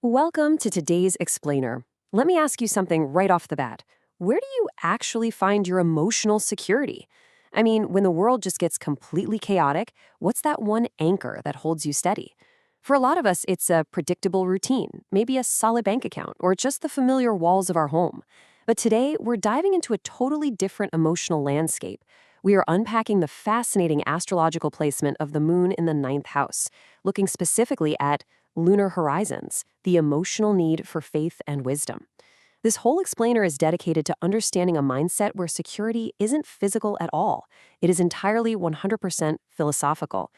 Welcome to today's Explainer. Let me ask you something right off the bat. Where do you actually find your emotional security? I mean, when the world just gets completely chaotic, what's that one anchor that holds you steady? For a lot of us, it's a predictable routine, maybe a solid bank account, or just the familiar walls of our home. But today, we're diving into a totally different emotional landscape. We are unpacking the fascinating astrological placement of the moon in the ninth house, looking specifically at lunar horizons, the emotional need for faith and wisdom. This whole explainer is dedicated to understanding a mindset where security isn't physical at all. It is entirely 100% philosophical.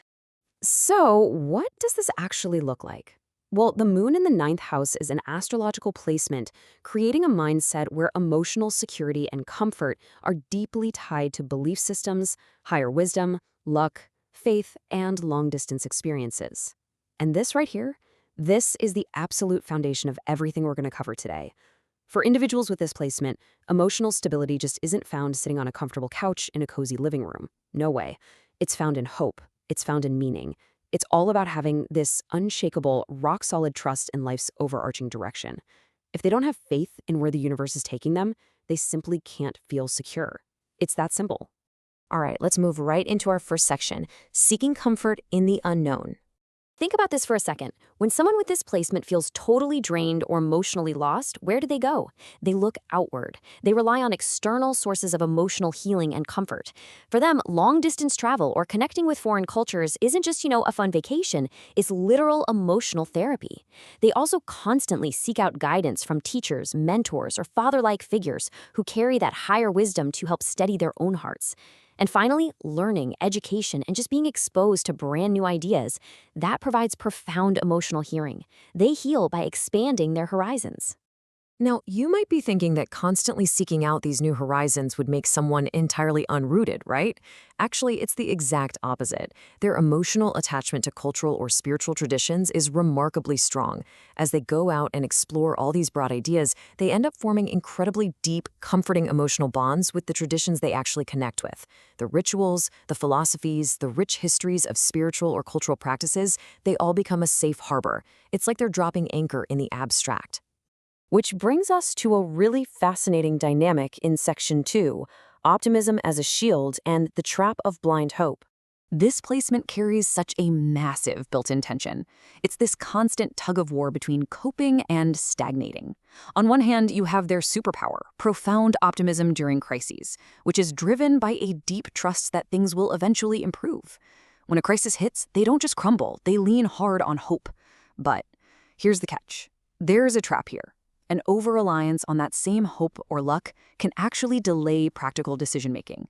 So, what does this actually look like? Well, the moon in the ninth house is an astrological placement, creating a mindset where emotional security and comfort are deeply tied to belief systems, higher wisdom, luck, faith, and long-distance experiences. And this right here, this is the absolute foundation of everything we're going to cover today. For individuals with this placement, emotional stability just isn't found sitting on a comfortable couch in a cozy living room. No way. It's found in hope. It's found in meaning. It's all about having this unshakable, rock-solid trust in life's overarching direction. If they don't have faith in where the universe is taking them, they simply can't feel secure. It's that simple. All right, let's move right into our first section, seeking comfort in the unknown. Think about this for a second. When someone with this placement feels totally drained or emotionally lost, where do they go? They look outward. They rely on external sources of emotional healing and comfort. For them, long-distance travel or connecting with foreign cultures isn't just, a fun vacation. It's literal emotional therapy. They also constantly seek out guidance from teachers, mentors, or father-like figures who carry that higher wisdom to help steady their own hearts. And finally, learning, education, and just being exposed to brand new ideas, that provides profound emotional healing. They heal by expanding their horizons. Now, you might be thinking that constantly seeking out these new horizons would make someone entirely unrooted, right? Actually, it's the exact opposite. Their emotional attachment to cultural or spiritual traditions is remarkably strong. As they go out and explore all these broad ideas, they end up forming incredibly deep, comforting emotional bonds with the traditions they actually connect with. The rituals, the philosophies, the rich histories of spiritual or cultural practices, they all become a safe harbor. It's like they're dropping anchor in the abstract. Which brings us to a really fascinating dynamic in Section 2, optimism as a shield and the trap of blind hope. This placement carries such a massive built-in tension. It's this constant tug-of-war between coping and stagnating. On one hand, you have their superpower, profound optimism during crises, which is driven by a deep trust that things will eventually improve. When a crisis hits, they don't just crumble, they lean hard on hope. But here's the catch. There's a trap here. An over-reliance on that same hope or luck can actually delay practical decision-making.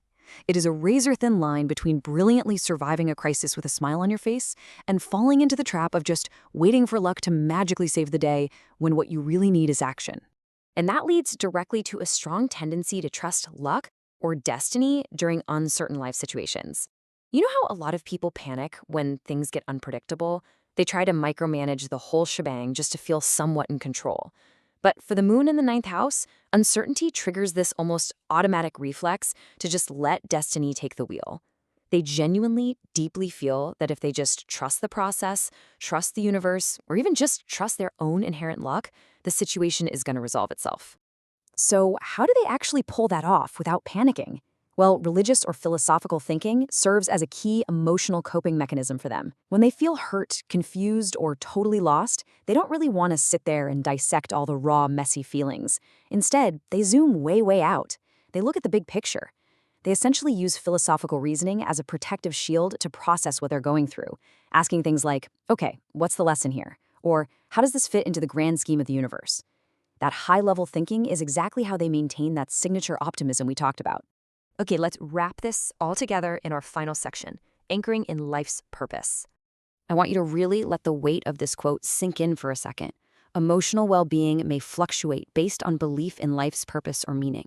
It is a razor-thin line between brilliantly surviving a crisis with a smile on your face and falling into the trap of just waiting for luck to magically save the day when what you really need is action. And that leads directly to a strong tendency to trust luck or destiny during uncertain life situations. You know how a lot of people panic when things get unpredictable? They try to micromanage the whole shebang just to feel somewhat in control. But for the moon in the ninth house, uncertainty triggers this almost automatic reflex to just let destiny take the wheel. They genuinely, deeply feel that if they just trust the process, trust the universe, or even just trust their own inherent luck, the situation is going to resolve itself. So how do they actually pull that off without panicking? Well, religious or philosophical thinking serves as a key emotional coping mechanism for them. When they feel hurt, confused, or totally lost, they don't really want to sit there and dissect all the raw, messy feelings. Instead, they zoom way, way out. They look at the big picture. They essentially use philosophical reasoning as a protective shield to process what they're going through, asking things like, okay, what's the lesson here? Or how does this fit into the grand scheme of the universe? That high-level thinking is exactly how they maintain that signature optimism we talked about. Okay, let's wrap this all together in our final section, anchoring in life's purpose. I want you to really let the weight of this quote sink in for a second. Emotional well-being may fluctuate based on belief in life's purpose or meaning.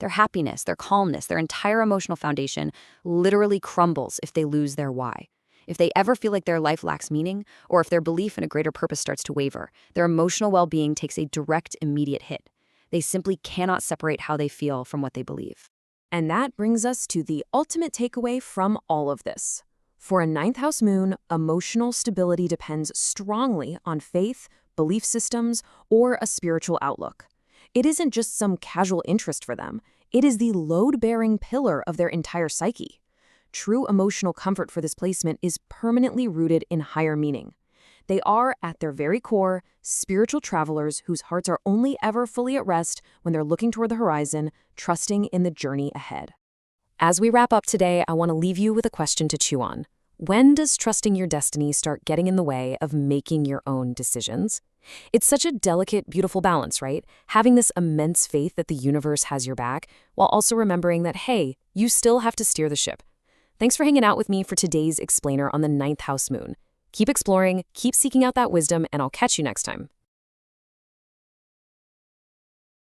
Their happiness, their calmness, their entire emotional foundation literally crumbles if they lose their why. If they ever feel like their life lacks meaning, or if their belief in a greater purpose starts to waver, their emotional well-being takes a direct, immediate hit. They simply cannot separate how they feel from what they believe. And that brings us to the ultimate takeaway from all of this. For a ninth house moon, emotional stability depends strongly on faith, belief systems, or a spiritual outlook. It isn't just some casual interest for them. It is the load-bearing pillar of their entire psyche. True emotional comfort for this placement is permanently rooted in higher meaning. They are, at their very core, spiritual travelers whose hearts are only ever fully at rest when they're looking toward the horizon, trusting in the journey ahead. As we wrap up today, I want to leave you with a question to chew on. When does trusting your destiny start getting in the way of making your own decisions? It's such a delicate, beautiful balance, right? Having this immense faith that the universe has your back, while also remembering that, hey, you still have to steer the ship. Thanks for hanging out with me for today's explainer on the ninth house moon. Keep exploring, keep seeking out that wisdom, and I'll catch you next time.